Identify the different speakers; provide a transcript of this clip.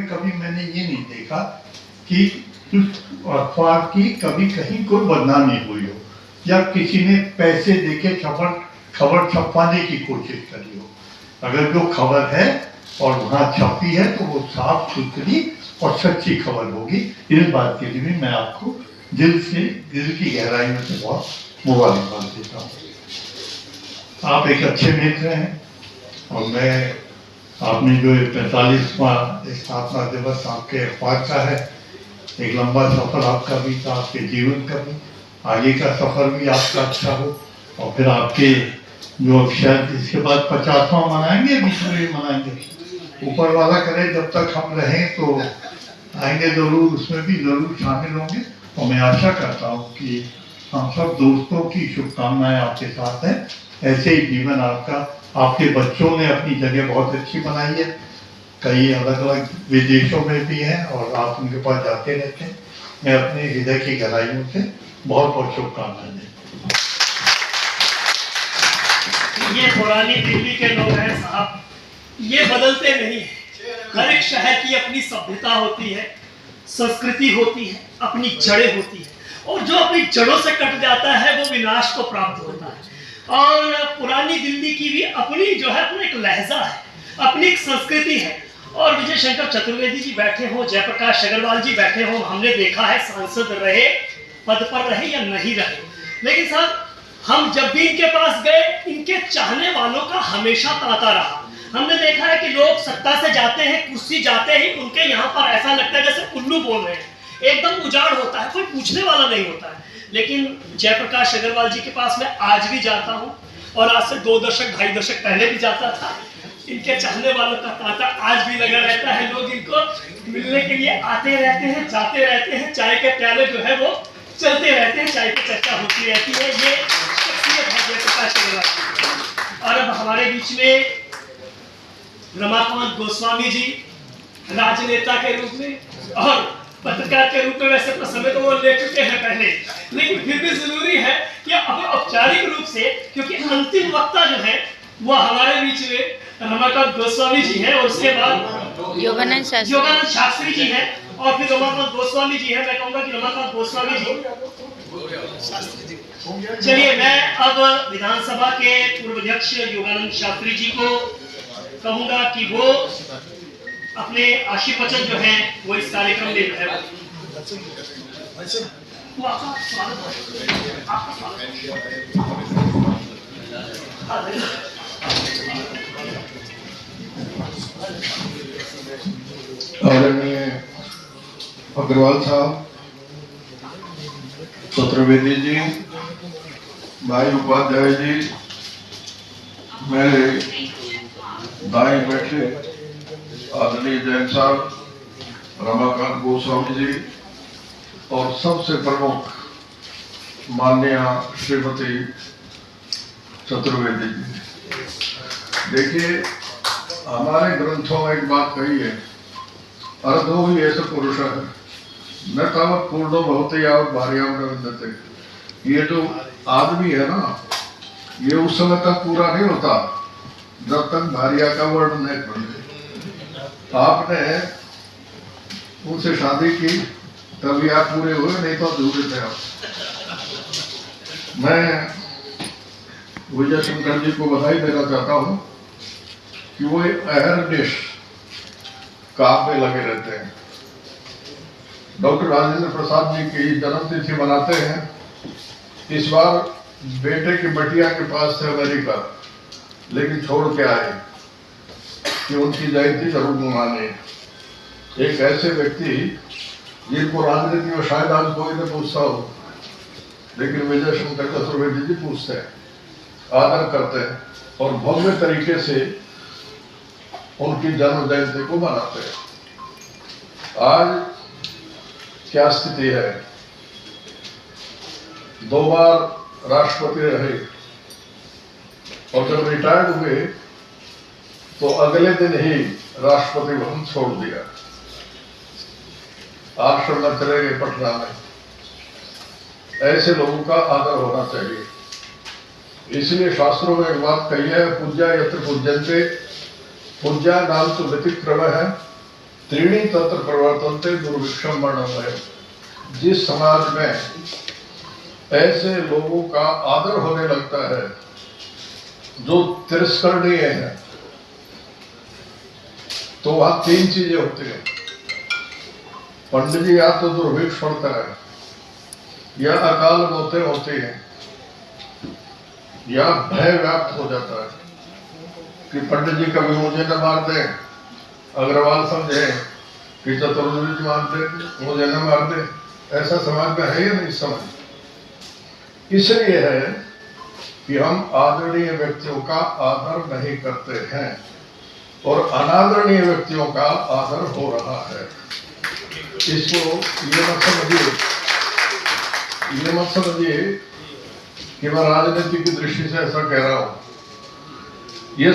Speaker 1: में कभी मैंने ये नहीं देखा कि उस अखबार की कभी कहीं कोई बदनामी हुई हो या किसी ने पैसे देके खबर छपवाने की कोशिश करी हो। अगर जो खबर है और वहाँ छपी है तो वो साफ सुथरी और सच्ची खबर होगी। इस बात के लिए भी मैं आपको दिल की गहराइयों से बहुत मुबारकबाद देता हूँ। आप एक अच्छे मित्र हैं और मैं आपने जो 45वां स्थापना दिवस आपके अखबार का है, एक लंबा सफर आपका भी था, आपके जीवन का भी, आगे का सफर भी आपका अच्छा हो और फिर आपके जो शायद इसके बाद 50वां मनाएंगे, बीच में भी मनाएंगे, ऊपर वाला करे जब तक हम रहें तो आएंगे जरूर, उसमें भी जरूर शामिल होंगे। और मैं आशा करता हूँ कि हम सब दोस्तों की शुभकामनाएं आपके साथ हैं। ऐसे ही जीवन आपका, आपके बच्चों ने अपनी जगह बहुत अच्छी बनाई है, कई अलग अलग विदेशों में भी हैं और आप उनके पास जाते रहते हैं। मैं अपने हृदय की गहराइयों से बहुत बहुत शुभकामनाएं देता हूँ।
Speaker 2: ये पुरानी दिल्ली के लोग हैं साहब, ये बदलते नहीं है। हर एक शहर की अपनी सभ्यता होती है, संस्कृति होती है, अपनी जड़ें होती है, और जो अपनी जड़ों से कट जाता है वो विनाश को प्राप्त होता है। और पुरानी दिल्ली की भी अपनी जो है अपना एक लहजा है, अपनी एक संस्कृति है। और विजय शंकर चतुर्वेदी जी बैठे हो, जयप्रकाश अग्रवाल जी बैठे हो, हमने देखा है सांसद रहे, पद पर रहे या नहीं रहे, लेकिन साहब हम जब भी इनके पास गए, इनके चाहने वालों का हमेशा तांता रहा। हमने देखा है कि लोग सत्ता से जाते हैं, कुर्सी जाते ही उनके यहाँ पर ऐसा लगता है जैसे उल्लू बोल रहे हैं, एकदम उजाड़ होता है, कोई पूछने वाला नहीं होता है। लेकिन जयप्रकाश अग्रवाल जी के पास मैं आज भी जाता हूँ और आज से 2 दशक 2.5 दशक पहले भी जाता था। इनके चाहने वालों का तांता आज भी लगा रहता है, लोग इनको मिलने के लिए आते रहते हैं, जाते रहते हैं, चाय के प्याले जो है वो चलते रहते हैं, चाय की चर्चा होती रहती है। ये शख्सियत है जयप्रकाश अग्रवाल। और अब हमारे बीच में रमाकांत गोस्वामी जी, राजनेता के रूप में और पत्रकार के रूप में, वैसे तो समय तो वो ले चुके हैं पहले, लेकिन फिर भी जरूरी है कि अब औपचारिक रूप से, क्योंकि अंतिम वक्ता जो है वो हमारे बीच में रमाकांत गोस्वामी जी हैं और उसके बाद
Speaker 3: योगानंद
Speaker 2: शास्त्री जी हैं और फिर रमाकांत गोस्वामी जी हैं। मैं कहूँगा कि रमाकांत गोस्वामी जी, चलिए मैं अब विधानसभा के पूर्व अध्यक्ष योगानंद शास्त्री जी को कहूंगा कि वो अपने आशीर्वचन जो है वो इस कार्यक्रम में जो है
Speaker 4: आदरणीय अग्रवाल साहब, चतुर्वेदी जी, भाई उपाध्याय जी, मेरे दाएं बैठे आदरणीय जैन साहब, रमाकांत गोस्वामी जी और सबसे प्रमुख माननीय श्रीमती चतुर्वेदी जी। देखिए, हमारे ग्रंथों में एक बात कही है, अर्धो ही ऐसे पुरुष है न तावत पूर्णो भवते यावत् भार्यां न विद्यते। ये जो आदमी है ना, ये उस समय तक पूरा नहीं होता जब तक भार्या का वर्ण नहीं बने। आपने उनसे शादी की तभी आप पूरे हुए, नहीं तो अधूरे थे आप। मैं विजय शंकर जी को बधाई देना चाहता हूँ कि वो एक अहरनिश काम में लगे रहते हैं। डॉक्टर राजेंद्र प्रसाद जी की जन्मतिथि मनाते हैं। इस बार बेटे की बटिया के पास थे अमेरिका, लेकिन छोड़ के आए कि उनकी जयंती जरूर मनाने। एक ऐसे व्यक्ति जिनको राजनीति में शायद आज कोई नहीं पूछता हो, लेकिन विजय शंकर चतुर्वेदी जी पूछते हैं, आदर करते हैं और भव्य तरीके से उनकी जन्म जयंती को मनाते हैं। आज क्या स्थिति है, 2 बार राष्ट्रपति रहे और जब रिटायर्ड हुए तो अगले दिन ही राष्ट्रपति भवन छोड़ दिया, आश्रम में चले गए पटना में। ऐसे लोगों का आदर होना चाहिए। इसलिए शास्त्रों में एक बात कही है, पूज्या यत्र पूज्यन्ते, पूज्या नाम तो व्यतिक्रम है, त्रीणि तत्र प्रवर्तन्ते दुर्भिक्षम वर्णमय। जिस समाज में ऐसे लोगों का आदर होने लगता है जो तिरस्करणीय है, तो वहां तीन चीजें होती है। पंडित जी या तो दुर्भिक्ष पड़ता है, या अकाल मौतें होती है, या भय व्याप्त हो जाता है कि पंडित जी कभी मुझे न मार दे, अग्रवाल समझे कि चतुर्वेदी मार दे, मुझे न मार दे। ऐसा समाज में है या नहीं समझ। इसलिए है कि हम आदरणीय व्यक्तियों का आदर नहीं करते हैं और अनादरणीय व्यक्तियों का आदर हो रहा है। इसको ये मत समझिए कि मैं राजनीति की दृष्टि से ऐसा कह रहा हूं। ये